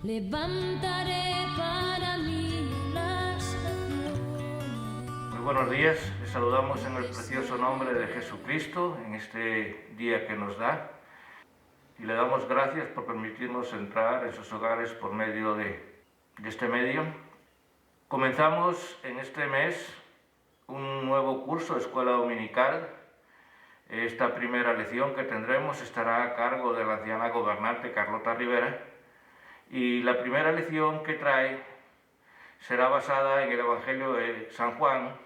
levantaré para mí las naciones. Muy buenos días, les saludamos en el precioso nombre de Jesucristo en este día que nos da y le damos gracias por permitirnos entrar en sus hogares por medio de este medio. Comenzamos en este mes un nuevo curso de escuela dominical. Esta primera lección que tendremos estará a cargo de la anciana gobernante Carlota Rivera y la primera lección que trae será basada en el Evangelio de San Juan,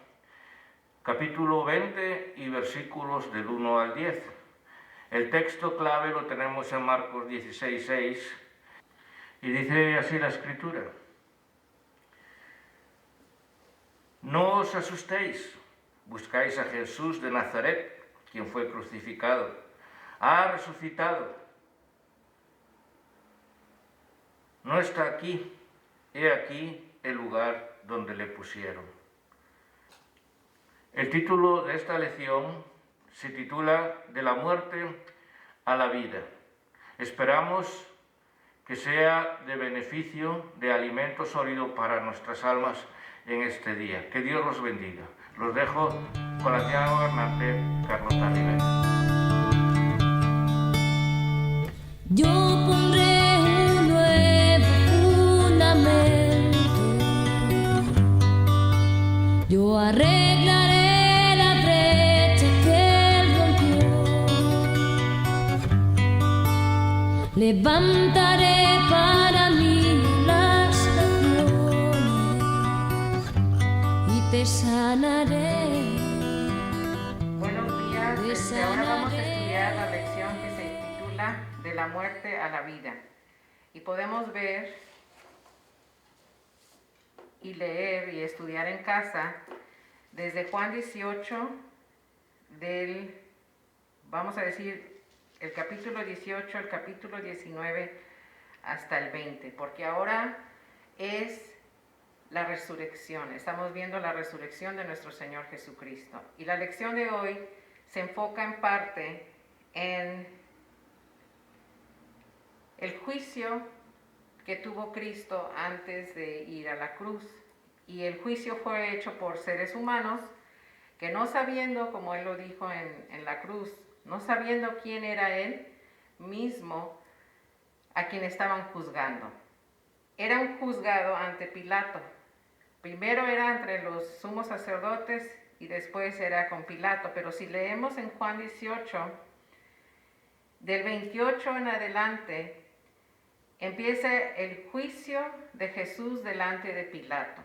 capítulo 20 y versículos del 1 al 10. El texto clave lo tenemos en Marcos 16:6 y dice así la escritura: No os asustéis, buscáis a Jesús de Nazaret, quien fue crucificado. Ha resucitado. No está aquí. He aquí el lugar donde le pusieron. El título de esta lección se titula De la muerte a la vida. Esperamos que sea de beneficio, de alimento sólido para nuestras almas en este día. Que Dios los bendiga. Los dejo con la anciana gobernante Carlota Rivera. Yo pondré un nuevo fundamento, yo arreglaré la brecha que él rompió, levantaré para mí las naciones y te sanaré. Buenos días, ahora vamos a estudiar la lección que se titula De la muerte a la vida. Y podemos ver y leer y estudiar en casa desde Juan 18 vamos a decir, el capítulo 18, el capítulo 19 hasta el 20, porque ahora es la resurrección. Estamos viendo la resurrección de nuestro Señor Jesucristo. Y la lección de hoy se enfoca en parte en el juicio que tuvo Cristo antes de ir a la cruz. Y el juicio fue hecho por seres humanos que, no sabiendo, como Él lo dijo en la cruz, no sabiendo quién era Él mismo, a quien estaban juzgando. Era un juzgado ante Pilato. Primero era entre los sumos sacerdotes y después era con Pilato. Pero si leemos en Juan 18, del 28 en adelante, empieza el juicio de Jesús delante de Pilato.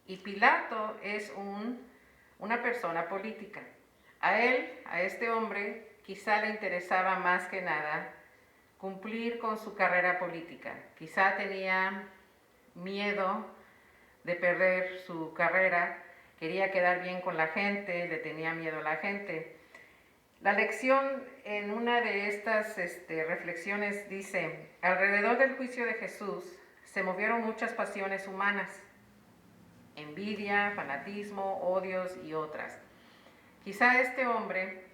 Y Pilato es una persona política. A él, a este hombre, quizá le interesaba más que nada cumplir con su carrera política. Quizá tenía miedo de perder su carrera, quería quedar bien con la gente, le tenía miedo a la gente. La lección en una de estas reflexiones dice: alrededor del juicio de Jesús se movieron muchas pasiones humanas, envidia, fanatismo, odios y otras. Quizá este hombre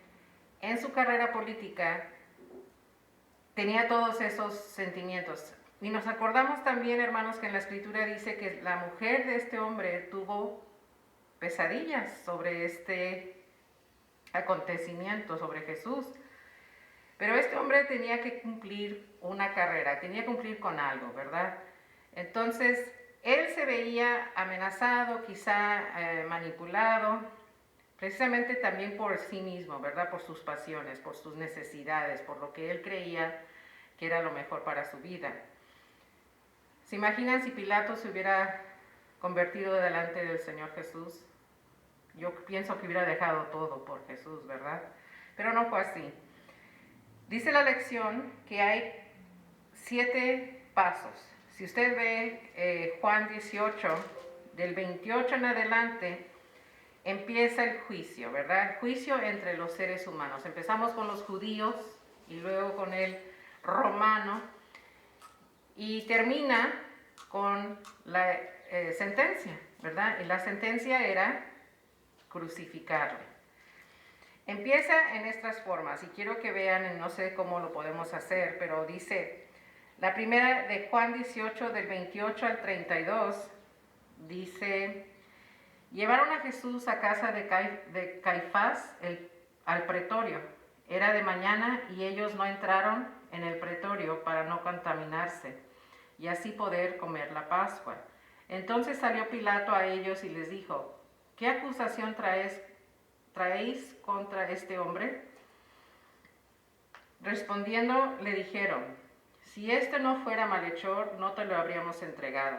en su carrera política tenía todos esos sentimientos. Y nos acordamos también, hermanos, que en la escritura dice que la mujer de este hombre tuvo pesadillas sobre este acontecimiento, sobre Jesús. Pero este hombre tenía que cumplir una carrera, tenía que cumplir con algo, ¿verdad? Entonces, él se veía amenazado, quizá manipulado, precisamente también por sí mismo, ¿verdad? Por sus pasiones, por sus necesidades, por lo que él creía que era lo mejor para su vida. ¿Se imaginan si Pilato se hubiera convertido delante del Señor Jesús? Yo pienso que hubiera dejado todo por Jesús, ¿verdad? Pero no fue así. Dice la lección que hay 7 pasos. Si usted ve Juan 18, del 28 en adelante, empieza el juicio, ¿verdad? El juicio entre los seres humanos. Empezamos con los judíos y luego con el romano y termina con la sentencia, ¿verdad? Y la sentencia era crucificarle. Empieza en estas formas y quiero que vean, no sé cómo lo podemos hacer, pero dice: La primera de Juan 18, del 28 al 32, dice: llevaron a Jesús a casa de Caifás al pretorio. Era de mañana y ellos no entraron en el pretorio para no contaminarse y así poder comer la Pascua. Entonces salió Pilato a ellos y les dijo: ¿qué acusación traéis contra este hombre? Respondiendo le dijeron: si este no fuera malhechor, no te lo habríamos entregado.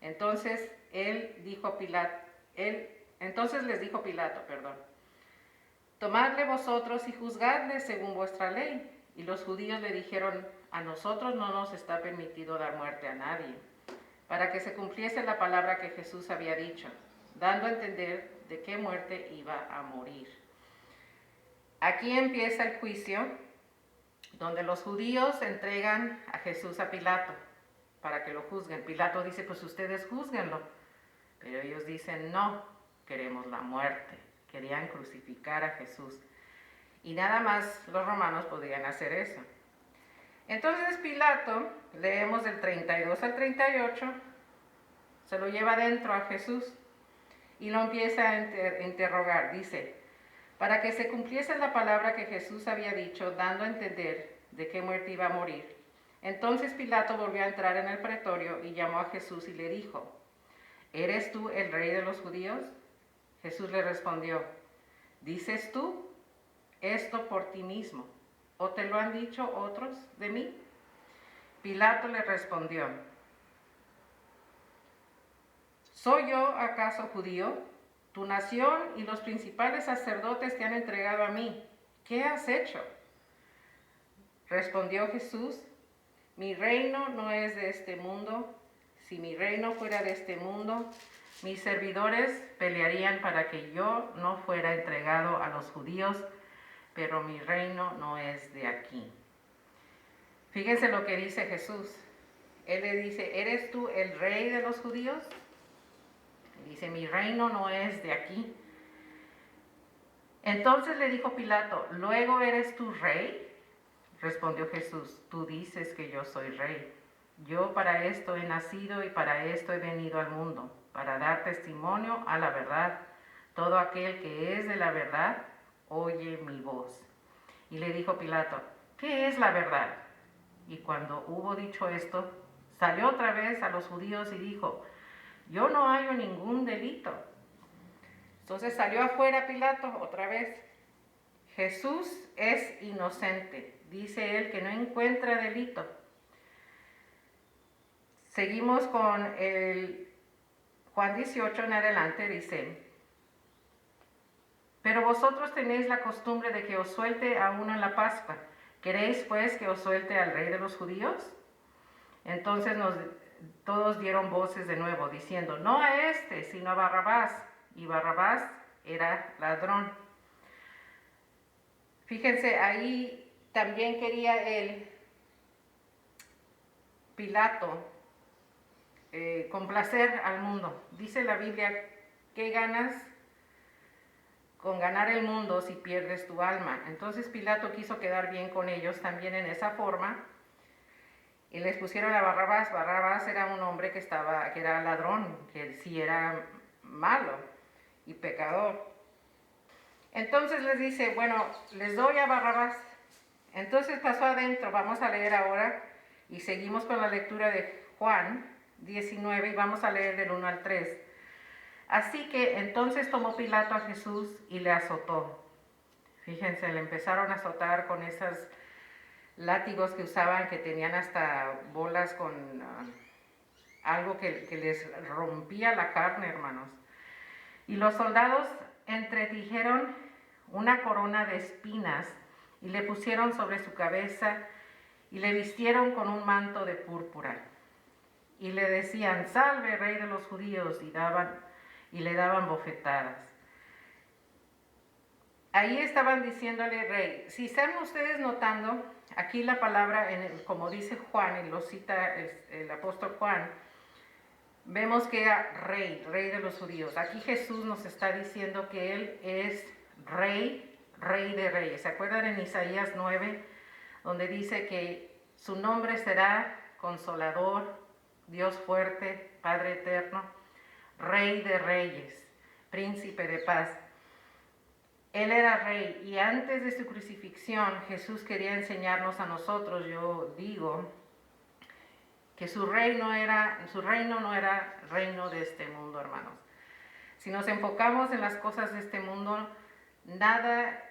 Entonces les dijo Pilato, tomadle vosotros y juzgadle según vuestra ley. Y los judíos le dijeron: a nosotros no nos está permitido dar muerte a nadie, para que se cumpliese la palabra que Jesús había dicho, dando a entender de qué muerte iba a morir. Aquí empieza el juicio, donde los judíos entregan a Jesús a Pilato para que lo juzguen. Pilato dice: pues ustedes júzguenlo. Pero ellos dicen: no, queremos la muerte. Querían crucificar a Jesús. Y nada más los romanos podían hacer eso. Entonces Pilato, leemos del 32 al 38, se lo lleva adentro a Jesús y lo empieza a interrogar. Dice: para que se cumpliese la palabra que Jesús había dicho, dando a entender de qué muerte iba a morir. Entonces Pilato volvió a entrar en el pretorio y llamó a Jesús y le dijo: ¿eres tú el rey de los judíos? Jesús le respondió: ¿dices tú esto por ti mismo, o te lo han dicho otros de mí? Pilato le respondió: ¿soy yo acaso judío? Tu nación y los principales sacerdotes te han entregado a mí. ¿Qué has hecho? Respondió Jesús: mi reino no es de este mundo. Si mi reino fuera de este mundo, mis servidores pelearían para que yo no fuera entregado a los judíos, pero mi reino no es de aquí. Fíjense lo que dice Jesús. Él le dice: ¿eres tú el rey de los judíos? Dice: mi reino no es de aquí. Entonces le dijo Pilato: ¿luego eres tú rey? Respondió Jesús: tú dices que yo soy rey. Yo para esto he nacido y para esto he venido al mundo, para dar testimonio a la verdad. Todo aquel que es de la verdad, oye mi voz. Y le dijo Pilato: ¿qué es la verdad? Y cuando hubo dicho esto, salió otra vez a los judíos y dijo: yo no hallo ningún delito. Entonces salió afuera Pilato otra vez. Jesús es inocente, dice él que no encuentra delito. Seguimos con el Juan 18 en adelante, dice: pero vosotros tenéis la costumbre de que os suelte a uno en la Pascua. ¿Queréis pues que os suelte al rey de los judíos? Entonces todos dieron voces de nuevo, diciendo: no a este, sino a Barrabás. Y Barrabás era ladrón. Fíjense, ahí también quería el Pilato complacer al mundo. Dice la Biblia: ¿qué ganas con ganar el mundo si pierdes tu alma? Entonces Pilato quiso quedar bien con ellos también en esa forma. Y les pusieron a Barrabás. Barrabás era un hombre que era ladrón, que sí era malo y pecador. Entonces les dice: bueno, les doy a Barrabás. Entonces pasó adentro. Vamos a leer ahora y seguimos con la lectura de Juan 19 y vamos a leer del 1 al 3. Así que entonces tomó Pilato a Jesús y le azotó. Fíjense, le empezaron a azotar con esos látigos que usaban, que tenían hasta bolas con algo que les rompía la carne, hermanos. Y los soldados entretejeron una corona de espinas y le pusieron sobre su cabeza y le vistieron con un manto de púrpura. Y le decían: salve, rey de los judíos, y le daban bofetadas. Ahí estaban diciéndole rey. Si están ustedes notando, aquí la palabra, como dice Juan, y lo cita el apóstol Juan, vemos que era rey de los judíos. Aquí Jesús nos está diciendo que Él es rey de reyes. ¿Se acuerdan en Isaías 9, donde dice que su nombre será Consolador, Dios fuerte, Padre eterno, Rey de reyes, Príncipe de paz. Él era rey y antes de su crucifixión Jesús quería enseñarnos a nosotros, yo digo, que su reino no era reino de este mundo, hermanos. Si nos enfocamos en las cosas de este mundo, nada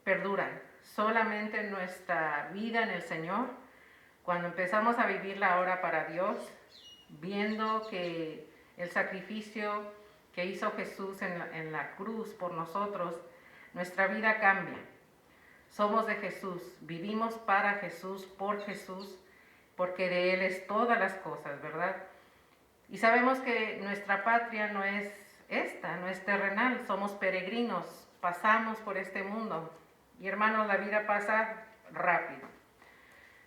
perdura. Solamente nuestra vida en el Señor, cuando empezamos a vivirla ahora para Dios, viendo que el sacrificio que hizo Jesús en la cruz por nosotros, nuestra vida cambia. Somos de Jesús, vivimos para Jesús, por Jesús, porque de Él es todas las cosas, ¿verdad? Y sabemos que nuestra patria no es esta, no es terrenal, somos peregrinos, pasamos por este mundo. Y hermanos, la vida pasa rápido,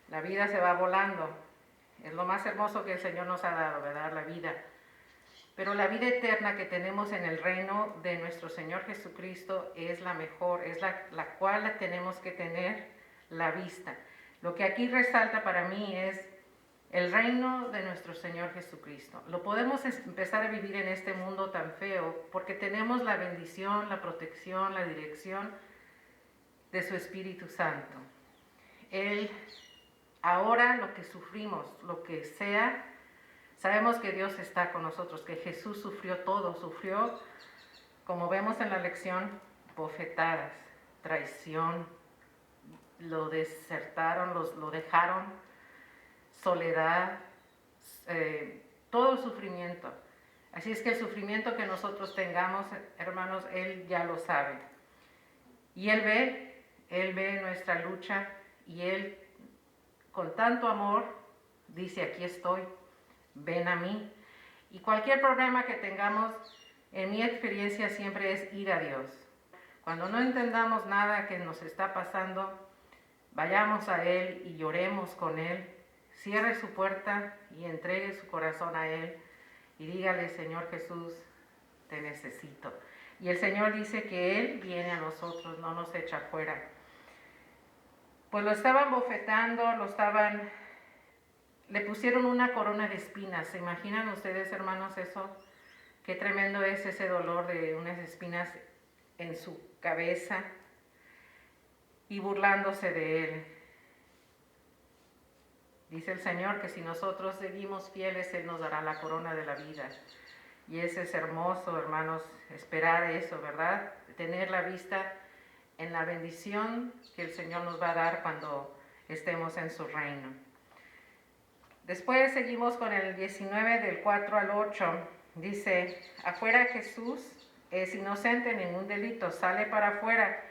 la vida se va volando, es lo más hermoso que el Señor nos ha dado, ¿verdad? La vida. Pero la vida eterna que tenemos en el reino de nuestro Señor Jesucristo es la mejor, es la cual tenemos que tener la vista. Lo que aquí resalta para mí es el reino de nuestro Señor Jesucristo. Lo podemos empezar a vivir en este mundo tan feo porque tenemos la bendición, la protección, la dirección de su Espíritu Santo. Él, ahora lo que sufrimos, lo que sea, sabemos que Dios está con nosotros, que Jesús sufrió todo, sufrió, como vemos en la lección, bofetadas, traición, lo desertaron, lo dejaron, soledad, todo sufrimiento. Así es que el sufrimiento que nosotros tengamos, hermanos, Él ya lo sabe. Y Él ve nuestra lucha y Él con tanto amor dice, aquí estoy, ven a mí. Y cualquier problema que tengamos, en mi experiencia siempre es ir a Dios. Cuando no entendamos nada que nos está pasando, vayamos a Él y lloremos con Él, cierre su puerta y entregue su corazón a Él y dígale, Señor Jesús, te necesito. Y el Señor dice que Él viene a nosotros, no nos echa fuera. Pues lo estaban bofetando, le pusieron una corona de espinas. ¿Se imaginan ustedes, hermanos, eso? Qué tremendo es ese dolor de unas espinas en su cabeza y burlándose de Él. Dice el Señor que si nosotros seguimos fieles, Él nos dará la corona de la vida. Y ese es hermoso, hermanos, esperar eso, ¿verdad? Tener la vista en la bendición que el Señor nos va a dar cuando estemos en su reino. Después seguimos con el 19 del 4 al 8. Dice, afuera Jesús es inocente, ningún delito, sale para afuera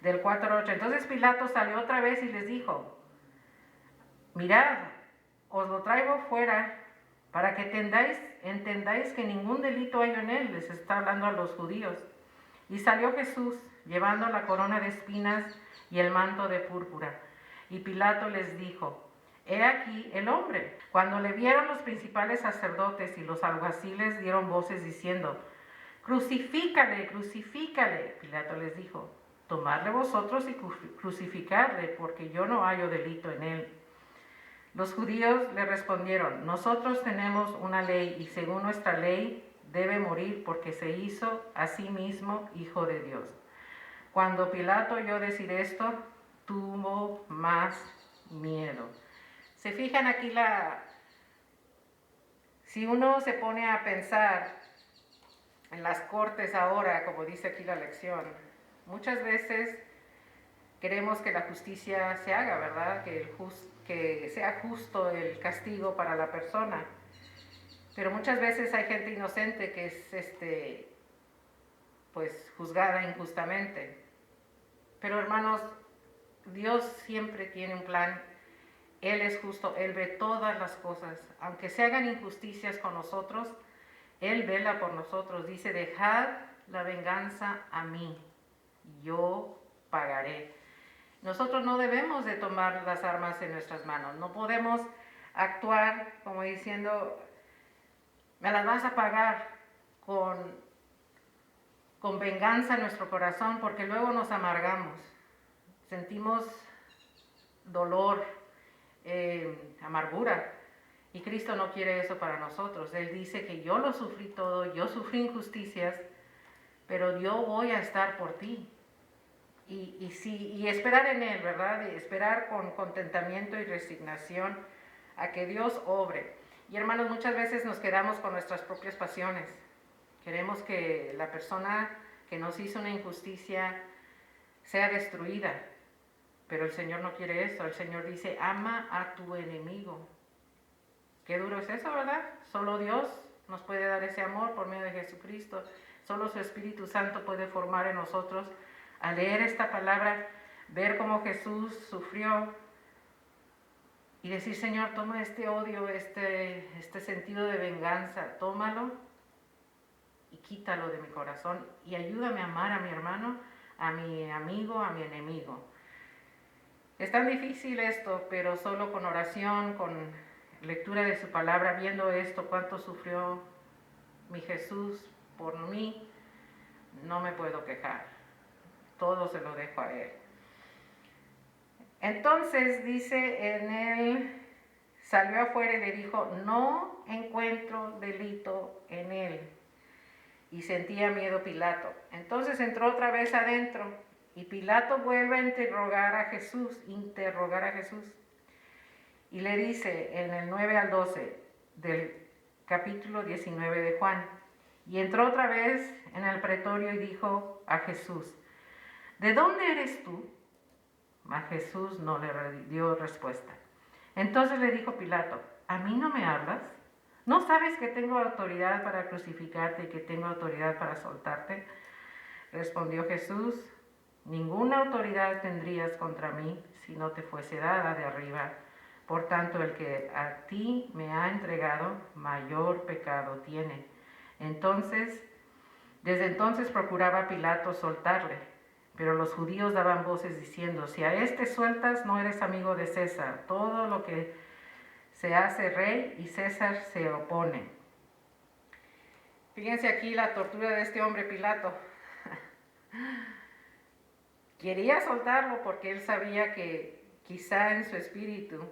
del 4 al 8. Entonces Pilato salió otra vez y les dijo, mirad, os lo traigo fuera para que entendáis que ningún delito hay en él. Les está hablando a los judíos. Y salió Jesús llevando la corona de espinas y el manto de púrpura. Y Pilato les dijo, he aquí el hombre. Cuando le vieron los principales sacerdotes y los alguaciles dieron voces diciendo, crucifícale, crucifícale. Pilato les dijo, tomadle vosotros y crucificarle, porque yo no hallo delito en él. Los judíos le respondieron, nosotros tenemos una ley y según nuestra ley debe morir porque se hizo a sí mismo hijo de Dios. Cuando Pilato oyó decir esto, tuvo más miedo. ¿Se fijan aquí si uno se pone a pensar en las cortes ahora, como dice aquí la lección, muchas veces queremos que la justicia se haga, ¿verdad? Que sea justo el castigo para la persona. Pero muchas veces hay gente inocente que es pues juzgada injustamente. Pero hermanos, Dios siempre tiene un plan. Él es justo, Él ve todas las cosas. Aunque se hagan injusticias con nosotros, Él vela por nosotros. Dice, dejad la venganza a mí, yo pagaré. Nosotros no debemos de tomar las armas en nuestras manos. No podemos actuar como diciendo, me las vas a pagar con venganza en nuestro corazón, porque luego nos amargamos. Sentimos dolor, amargura. Y Cristo no quiere eso para nosotros. Él dice que yo lo sufrí todo, yo sufrí injusticias, pero yo voy a estar por ti. Y esperar en Él, ¿verdad? Y esperar con contentamiento y resignación a que Dios obre. Y hermanos, muchas veces nos quedamos con nuestras propias pasiones. Queremos que la persona que nos hizo una injusticia sea destruida. Pero el Señor no quiere eso. El Señor dice, ama a tu enemigo. Qué duro es eso, ¿verdad? Solo Dios nos puede dar ese amor por medio de Jesucristo. Solo su Espíritu Santo puede formar en nosotros, al leer esta palabra, ver cómo Jesús sufrió y decir, Señor, toma este odio, este sentido de venganza, tómalo y quítalo de mi corazón y ayúdame a amar a mi hermano, a mi amigo, a mi enemigo. Es tan difícil esto, pero solo con oración, con lectura de su palabra, viendo esto, cuánto sufrió mi Jesús por mí, no me puedo quejar. Todo se lo dejo a Él. Entonces dice en él, salió afuera y le dijo, no encuentro delito en él. Y sentía miedo Pilato. Entonces entró otra vez adentro y Pilato vuelve a interrogar a Jesús. Y le dice en el 9 al 12 del capítulo 19 de Juan. Y entró otra vez en el pretorio y dijo a Jesús, ¿de dónde eres tú? Mas Jesús no le dio respuesta. Entonces le dijo Pilato, ¿a mí no me hablas? ¿No sabes que tengo autoridad para crucificarte y que tengo autoridad para soltarte? Respondió Jesús, ninguna autoridad tendrías contra mí si no te fuese dada de arriba. Por tanto, el que a ti me ha entregado, mayor pecado tiene. Desde entonces procuraba Pilato soltarle, pero los judíos daban voces diciendo, si a este sueltas, no eres amigo de César. Todo lo que se hace rey y César se opone. Fíjense aquí la tortura de este hombre Pilato. Quería soltarlo porque él sabía que quizá en su espíritu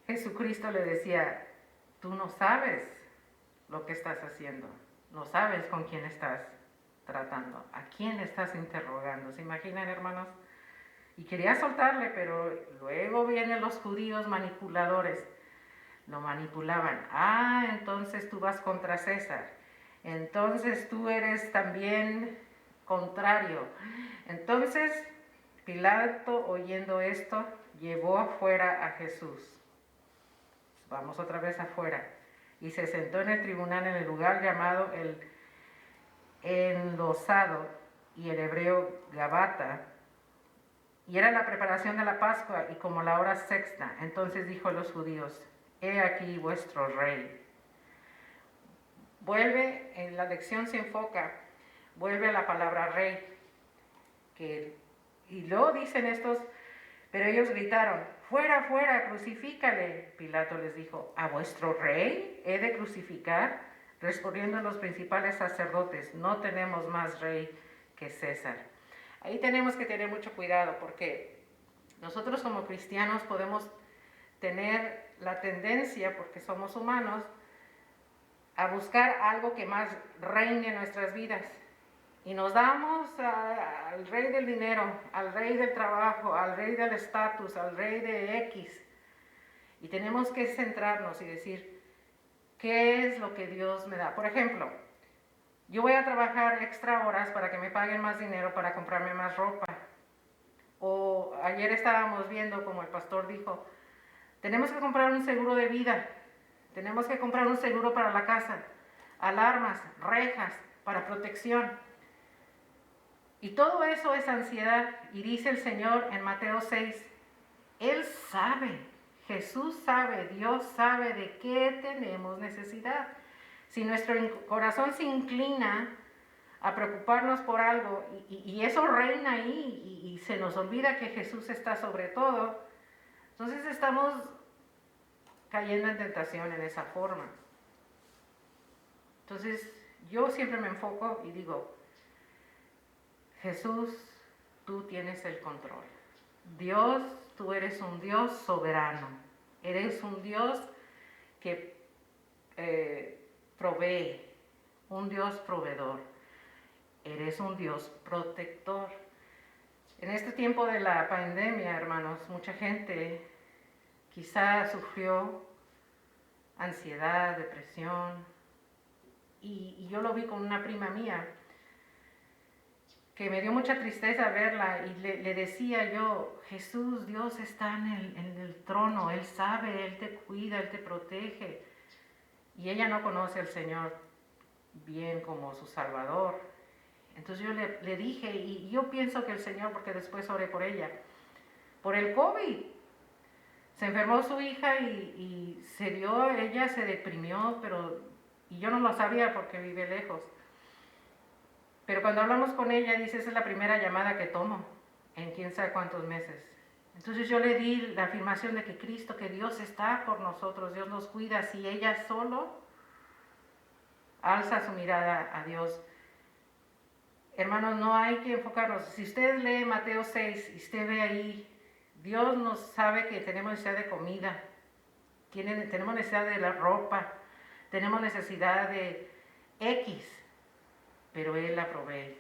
Jesucristo le decía, tú no sabes lo que estás haciendo, no sabes con quién estás tratando, a quién estás interrogando. ¿Se imaginan, hermanos? Y quería soltarle, pero luego vienen los judíos manipuladores, lo manipulaban. Entonces tú vas contra César, entonces tú eres también contrario. Entonces Pilato, oyendo esto, llevó afuera a Jesús. Vamos otra vez afuera. Y se sentó en el tribunal en el lugar llamado el Endosado y el hebreo Gabata. Y era la preparación de la Pascua y como la hora sexta. Entonces dijo a los judíos, he aquí vuestro rey. Vuelve, en la lección se enfoca, vuelve a la palabra rey. Y luego dicen estos, pero ellos gritaron, fuera, fuera, crucifícale. Pilato les dijo, ¿a vuestro rey he de crucificar? Respondiendo los principales sacerdotes, no tenemos más rey que César. Ahí tenemos que tener mucho cuidado porque nosotros como cristianos podemos tener la tendencia, porque somos humanos, a buscar algo que más reine en nuestras vidas. Y nos damos al rey del dinero, al rey del trabajo, al rey del estatus, al rey de X. Y tenemos que centrarnos y decir, ¿qué es lo que Dios me da? Por ejemplo, yo voy a trabajar extra horas para que me paguen más dinero para comprarme más ropa. O ayer estábamos viendo, como el pastor dijo, tenemos que comprar un seguro de vida, tenemos que comprar un seguro para la casa, alarmas, rejas, para protección. Y todo eso es ansiedad. Y dice el Señor en Mateo 6, Él sabe, Jesús sabe, Dios sabe de qué tenemos necesidad. Si nuestro corazón se inclina a preocuparnos por algo y eso reina ahí y se nos olvida que Jesús está sobre todo, entonces estamos cayendo en tentación en esa forma. Entonces yo siempre me enfoco y digo, Jesús, tú tienes el control. Dios, tú eres un Dios soberano, eres un Dios que provee, un Dios proveedor, eres un Dios protector. En este tiempo de la pandemia, hermanos, mucha gente quizá sufrió ansiedad, depresión, y yo lo vi con una prima mía, que me dio mucha tristeza verla, y le decía yo, Jesús, Dios está en el trono, Él sabe, Él te cuida, Él te protege. Y ella no conoce al Señor bien como su Salvador. Entonces yo le dije, y yo pienso que el Señor, porque después oré por ella, por el COVID. Se enfermó su hija y ella se deprimió, y yo no lo sabía porque vive lejos. Pero cuando hablamos con ella, dice, esa es la primera llamada que tomo en quién sabe cuántos meses. Entonces yo le di la afirmación de que Cristo, que Dios está por nosotros, Dios nos cuida. Si ella solo alza su mirada a Dios. Hermanos, no hay que enfocarnos. Si usted lee Mateo 6 y usted ve ahí, Dios nos sabe que tenemos necesidad de comida, tenemos necesidad de la ropa, tenemos necesidad de X, pero Él la provee.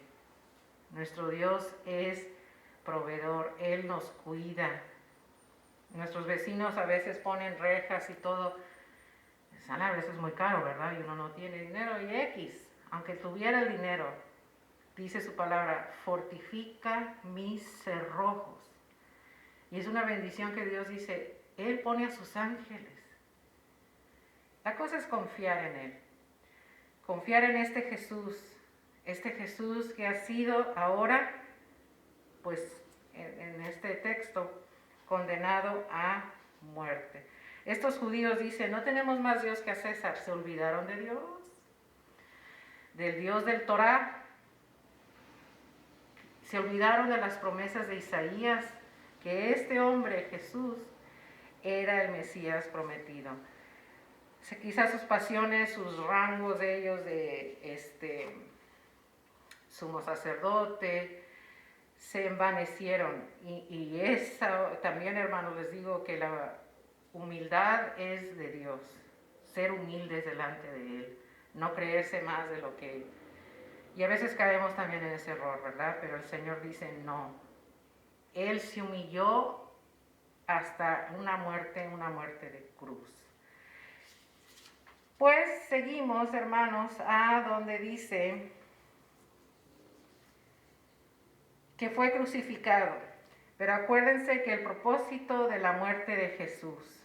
Nuestro Dios es proveedor, Él nos cuida. Nuestros vecinos a veces ponen rejas y todo. Sale a veces muy caro, ¿verdad? Y uno no tiene dinero y X, aunque tuviera el dinero, dice su palabra, fortifica mis cerrojos. Y es una bendición que Dios dice, Él pone a sus ángeles. La cosa es confiar en Él. Confiar en este Jesús que ha sido ahora, pues en este texto, condenado a muerte. Estos judíos dicen, no tenemos más Dios que a César. Se olvidaron de Dios, del Dios del Torá. Se olvidaron de las promesas de Isaías, que este hombre, Jesús, era el Mesías prometido. Quizás sus pasiones, sus rangos de ellos de sumo sacerdote, se envanecieron. Y esa, también, hermanos, les digo que la humildad es de Dios. Ser humildes delante de Él. No creerse más de lo que... Y a veces caemos también en ese error, ¿verdad? Pero el Señor dice no. Él se humilló hasta una muerte de cruz. Pues seguimos, hermanos, a donde dice que fue crucificado. Pero acuérdense que el propósito de la muerte de Jesús,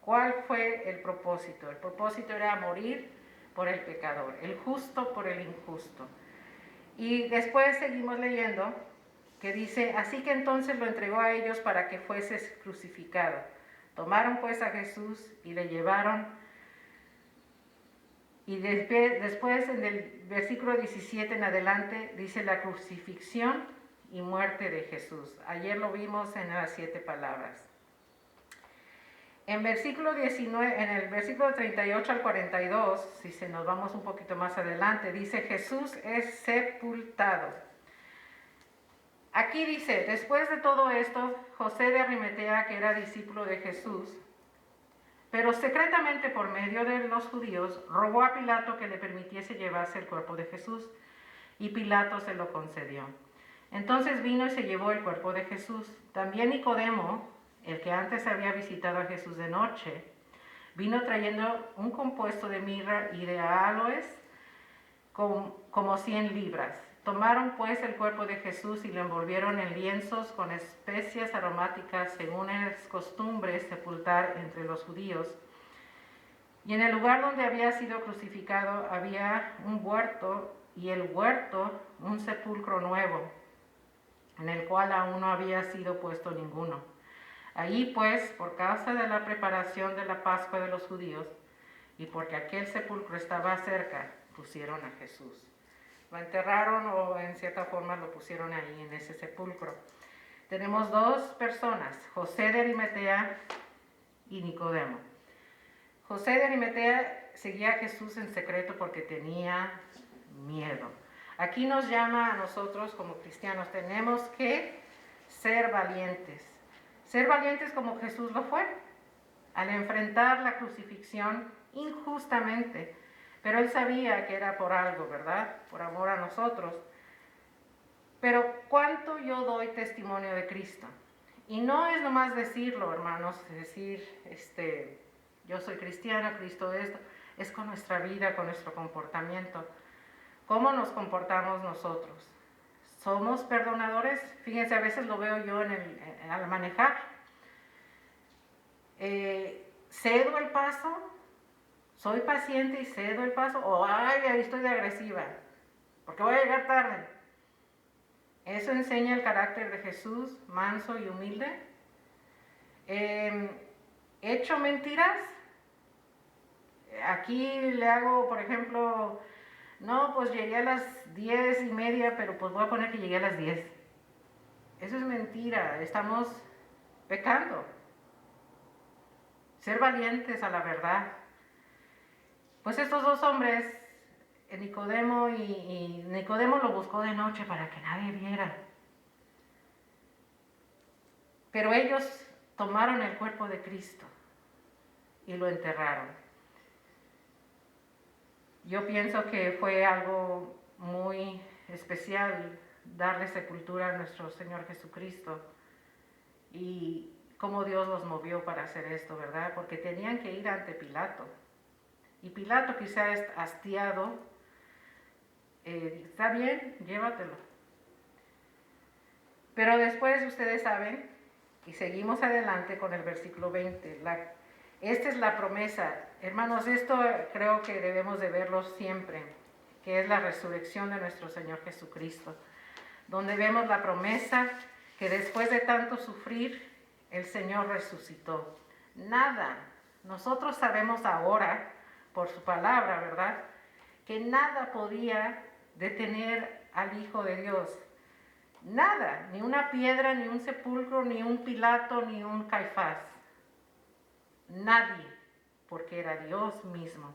¿cuál fue el propósito? El propósito era morir por el pecador, el justo por el injusto. Y después seguimos leyendo que dice, así que entonces lo entregó a ellos para que fuese crucificado. Tomaron pues a Jesús y le llevaron. Y después en el versículo 17 en adelante dice la crucifixión y muerte de Jesús. Ayer lo vimos en las 7 palabras. En versículo 19, en el versículo 38 al 42, si se nos vamos un poquito más adelante, dice Jesús es sepultado. Aquí dice, después de todo esto, José de Arimatea, que era discípulo de Jesús, pero secretamente por medio de los judíos, rogó a Pilato que le permitiese llevarse el cuerpo de Jesús, y Pilato se lo concedió. Entonces vino y se llevó el cuerpo de Jesús. También Nicodemo, el que antes había visitado a Jesús de noche, vino trayendo un compuesto de mirra y de aloes como 100 libras. Tomaron pues el cuerpo de Jesús y lo envolvieron en lienzos con especias aromáticas, según es costumbre sepultar entre los judíos. Y en el lugar donde había sido crucificado había un huerto, y el huerto un sepulcro nuevo, en el cual aún no había sido puesto ninguno. Allí pues, por causa de la preparación de la Pascua de los judíos, y porque aquel sepulcro estaba cerca, pusieron a Jesús. Lo enterraron o en cierta forma lo pusieron ahí en ese sepulcro. Tenemos 2 personas, José de Arimatea y Nicodemo. José de Arimatea seguía a Jesús en secreto porque tenía miedo. Aquí nos llama a nosotros como cristianos, tenemos que ser valientes. Ser valientes como Jesús lo fue, al enfrentar la crucifixión injustamente. Pero él sabía que era por algo, ¿verdad? Por amor a nosotros. Pero ¿cuánto yo doy testimonio de Cristo? Y no es nomás decirlo, hermanos, decir, yo soy cristiano, Cristo esto, es con nuestra vida, con nuestro comportamiento. ¿Cómo nos comportamos nosotros? ¿Somos perdonadores? Fíjense, a veces lo veo yo al manejar. ¿Cedo el paso? ¿Soy paciente y cedo el paso? ¿O ahí estoy de agresiva? Porque voy a llegar tarde. Eso enseña el carácter de Jesús, manso y humilde. ¿He hecho mentiras? Aquí le hago, por ejemplo, no, pues llegué a las 10:30, pero pues voy a poner que llegué a las 10. Eso es mentira, estamos pecando. Ser valientes a la verdad. Pues estos dos hombres, Nicodemo y Nicodemo lo buscó de noche para que nadie viera. Pero ellos tomaron el cuerpo de Cristo y lo enterraron. Yo pienso que fue algo muy especial darle sepultura a nuestro Señor Jesucristo y cómo Dios los movió para hacer esto, ¿verdad? Porque tenían que ir ante Pilato. Y Pilato, quizás hastiado, está bien, llévatelo. Pero después ustedes saben, y seguimos adelante con el versículo 20, esta es la promesa. Hermanos, esto creo que debemos de verlo siempre, que es la resurrección de nuestro Señor Jesucristo, donde vemos la promesa que después de tanto sufrir, el Señor resucitó. Nada, nosotros sabemos ahora, por su palabra, ¿verdad?, que nada podía detener al Hijo de Dios. Nada, ni una piedra, ni un sepulcro, ni un Pilato, ni un Caifás. Nadie, porque era Dios mismo.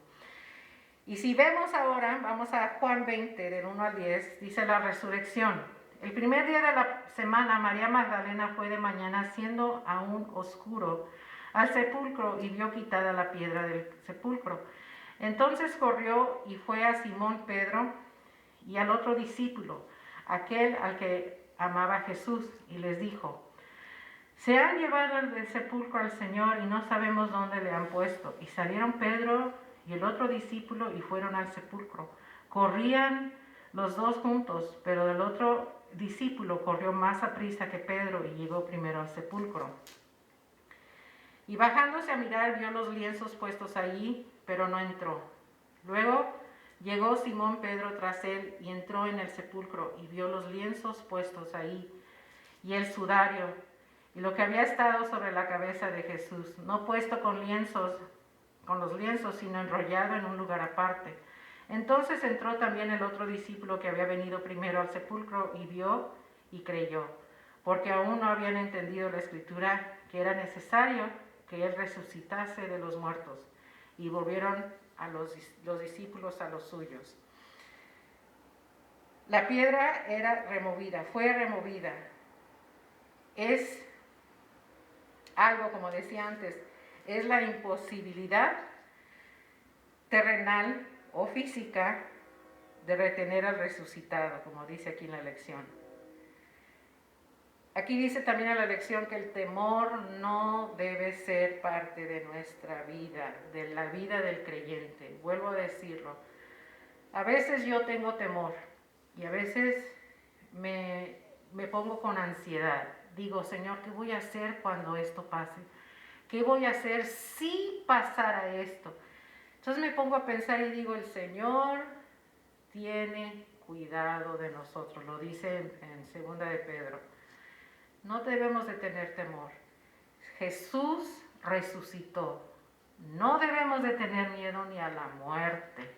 Y si vemos ahora, vamos a Juan 20, del 1 al 10, dice la resurrección. El primer día de la semana, María Magdalena fue de mañana, siendo aún oscuro, al sepulcro y vio quitada la piedra del sepulcro. Entonces corrió y fue a Simón Pedro y al otro discípulo, aquel al que amaba Jesús, y les dijo: se han llevado del sepulcro al Señor y no sabemos dónde le han puesto. Y salieron Pedro y el otro discípulo y fueron al sepulcro. Corrían los dos juntos, pero el otro discípulo corrió más aprisa que Pedro y llegó primero al sepulcro. Y bajándose a mirar, vio los lienzos puestos allí, pero no entró. Luego llegó Simón Pedro tras él y entró en el sepulcro y vio los lienzos puestos ahí y el sudario y lo que había estado sobre la cabeza de Jesús, no puesto con los lienzos, sino enrollado en un lugar aparte. Entonces entró también el otro discípulo que había venido primero al sepulcro y vio y creyó, porque aún no habían entendido la escritura que era necesario que él resucitase de los muertos. Y volvieron a los discípulos a los suyos. La piedra fue removida. Es algo, como decía antes, es la imposibilidad terrenal o física de retener al resucitado, como dice aquí en la lección. Aquí dice también en la lección que el temor no debe ser parte de nuestra vida, de la vida del creyente. Vuelvo a decirlo. A veces yo tengo temor y a veces me pongo con ansiedad. Digo, Señor, ¿qué voy a hacer cuando esto pase? ¿Qué voy a hacer si pasara esto? Entonces me pongo a pensar y digo, el Señor tiene cuidado de nosotros. Lo dice en 2 de Pedro. No debemos de tener temor. Jesús resucitó. No debemos de tener miedo ni a la muerte.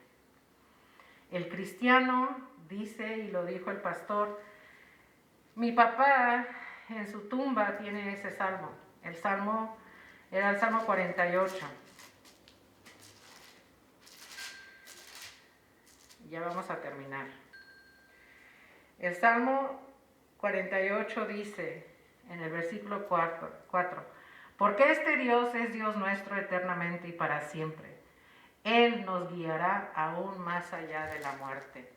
El cristiano dice, y lo dijo el pastor, mi papá en su tumba tiene ese salmo. El salmo era el Salmo 48. Ya vamos a terminar. El Salmo 48 dice, en el versículo 4. Porque este Dios es Dios nuestro eternamente y para siempre. Él nos guiará aún más allá de la muerte.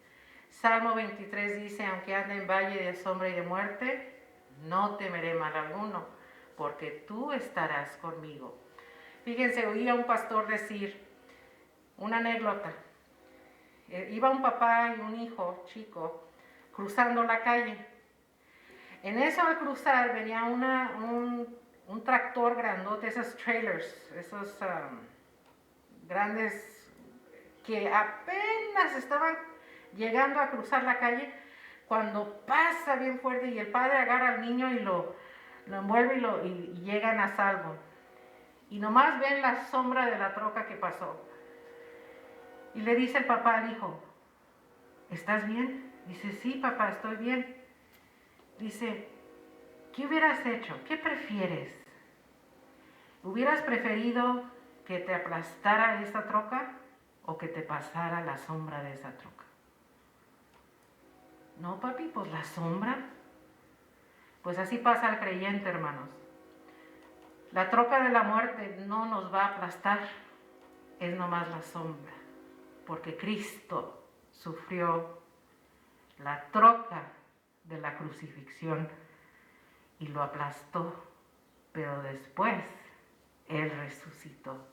Salmo 23 dice, aunque ande en valle de sombra y de muerte, no temeré mal alguno, porque tú estarás conmigo. Fíjense, oí a un pastor decir una anécdota. Iba un papá y un hijo chico cruzando la calle. En eso, al cruzar, venía un tractor grandote, esos trailers, esos grandes que apenas estaban llegando a cruzar la calle, cuando pasa bien fuerte y el padre agarra al niño y lo envuelve y llegan a salvo. Y nomás ven la sombra de la troca que pasó. Y le dice el papá al hijo, ¿estás bien? Dice, sí, papá, estoy bien. Dice, ¿qué hubieras hecho? ¿Qué prefieres? ¿Hubieras preferido que te aplastara esa troca o que te pasara la sombra de esa troca? No, papi, pues la sombra. Pues así pasa al creyente, hermanos. La troca de la muerte no nos va a aplastar, es nomás la sombra, porque Cristo sufrió la troca de la crucifixión y lo aplastó, pero después Él resucitó.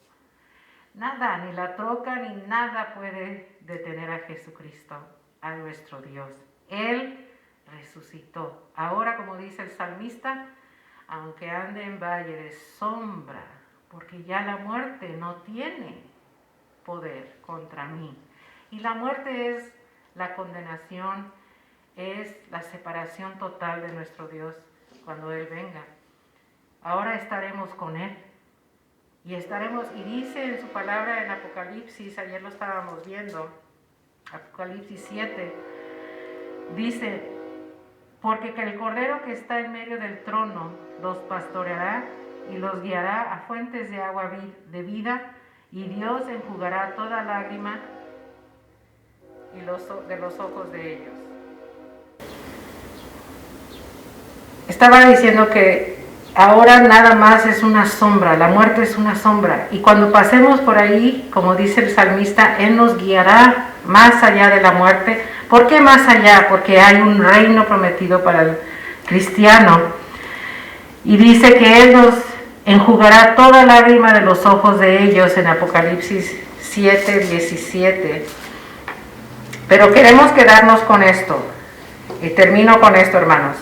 Nada, ni la troca ni nada puede detener a Jesucristo, a nuestro Dios. Él resucitó. Ahora, como dice el salmista, aunque ande en valle de sombra, porque ya la muerte no tiene poder contra mí. Y la muerte es la condenación, es la separación total de nuestro Dios cuando Él venga. Ahora estaremos con Él. Y dice en su palabra en Apocalipsis, ayer lo estábamos viendo, Apocalipsis 7, dice, porque el Cordero que está en medio del trono los pastoreará y los guiará a fuentes de agua de vida, y Dios enjugará toda lágrima de los ojos de ellos. Estaba diciendo que ahora nada más es una sombra, la muerte es una sombra, y cuando pasemos por ahí, como dice el salmista, Él nos guiará más allá de la muerte. ¿Por qué más allá? Porque hay un reino prometido para el cristiano, y dice que Él nos enjugará toda lágrima de los ojos de ellos en Apocalipsis 7:17. Pero queremos quedarnos con esto, y termino con esto, hermanos.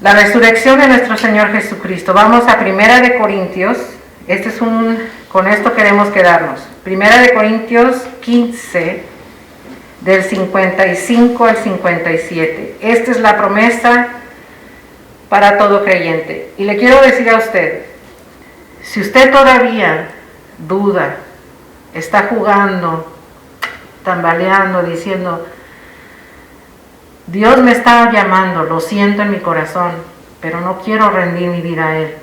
La resurrección de nuestro Señor Jesucristo. Vamos a 1 de Corintios. Con esto queremos quedarnos. 1 de Corintios 15, del 55 al 57. Esta es la promesa para todo creyente. Y le quiero decir a usted, si usted todavía duda, está jugando, tambaleando, diciendo, Dios me está llamando, lo siento en mi corazón, pero no quiero rendir mi vida a Él.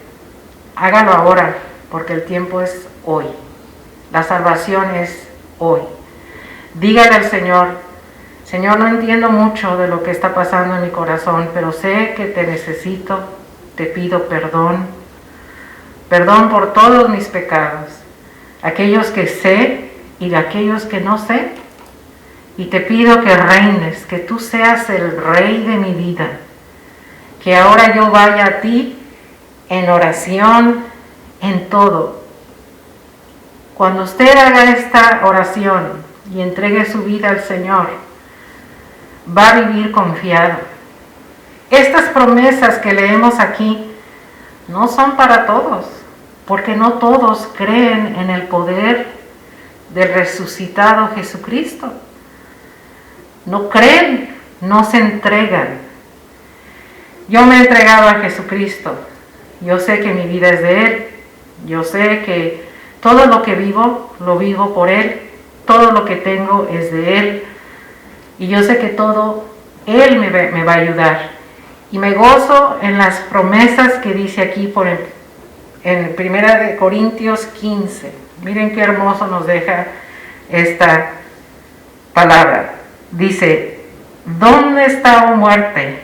Hágalo ahora, porque el tiempo es hoy. La salvación es hoy. Dígale al Señor, Señor, no entiendo mucho de lo que está pasando en mi corazón, pero sé que te necesito, te pido perdón. Perdón por todos mis pecados, aquellos que sé y de aquellos que no sé. Y te pido que reines, que tú seas el rey de mi vida. Que ahora yo vaya a ti en oración, en todo. Cuando usted haga esta oración y entregue su vida al Señor, va a vivir confiado. Estas promesas que leemos aquí no son para todos, porque no todos creen en el poder del resucitado Jesucristo. No creen, no se entregan. Yo me he entregado a Jesucristo. Yo sé que mi vida es de Él. Yo sé que todo lo que vivo, lo vivo por Él. Todo lo que tengo es de Él. Y yo sé que todo Él me va a ayudar. Y me gozo en las promesas que dice aquí en 1 de Corintios 15. Miren qué hermoso nos deja esta palabra. Dice, ¿dónde está, oh muerte,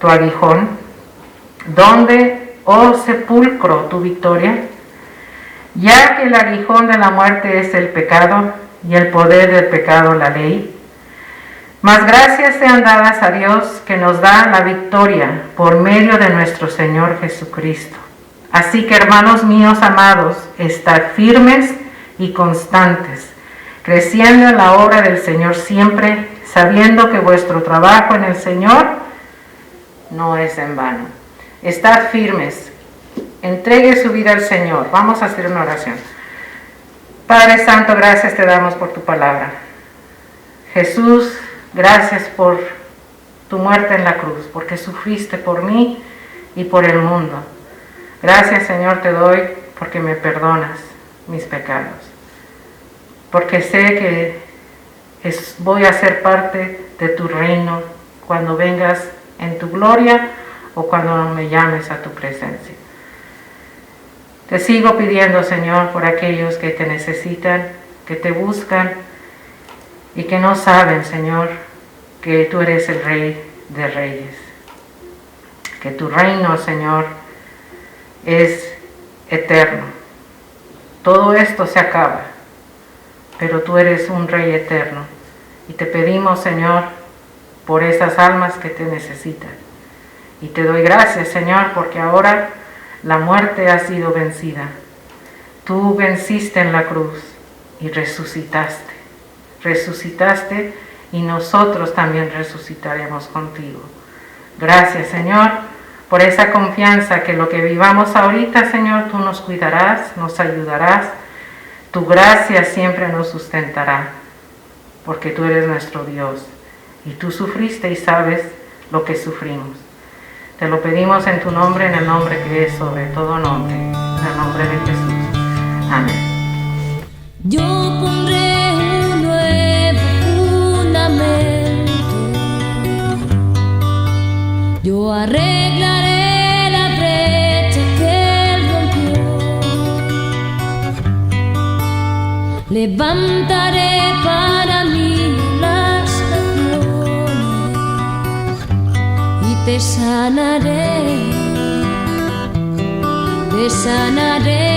tu aguijón? ¿Dónde, oh sepulcro, tu victoria? Ya que el aguijón de la muerte es el pecado y el poder del pecado la ley. Mas gracias sean dadas a Dios que nos da la victoria por medio de nuestro Señor Jesucristo. Así que, hermanos míos amados, estad firmes y constantes, creciendo en la obra del Señor siempre, sabiendo que vuestro trabajo en el Señor no es en vano. Estad firmes, entregue su vida al Señor. Vamos a hacer una oración. Padre Santo, gracias te damos por tu palabra. Jesús, gracias por tu muerte en la cruz, porque sufriste por mí y por el mundo. Gracias, Señor, te doy porque me perdonas mis pecados, porque sé que voy a ser parte de tu reino cuando vengas en tu gloria o cuando me llames a tu presencia. Te sigo pidiendo, Señor, por aquellos que te necesitan, que te buscan y que no saben, Señor, que tú eres el Rey de Reyes, que tu reino, Señor, es eterno. Todo esto se acaba, pero tú eres un Rey eterno. Y te pedimos, Señor, por esas almas que te necesitan. Y te doy gracias, Señor, porque ahora la muerte ha sido vencida. Tú venciste en la cruz y resucitaste. Resucitaste y nosotros también resucitaremos contigo. Gracias, Señor, por esa confianza que lo que vivamos ahorita, Señor, tú nos cuidarás, nos ayudarás. Tu gracia siempre nos sustentará, porque tú eres nuestro Dios y tú sufriste y sabes lo que sufrimos. Te lo pedimos en tu nombre, en el nombre que es sobre todo nombre, en el nombre de Jesús. Amén. Yo pondré un nuevo fundamento, yo arreglaré la brecha que él rompió, levantaré para mí las naciones y te sanaré, te sanaré.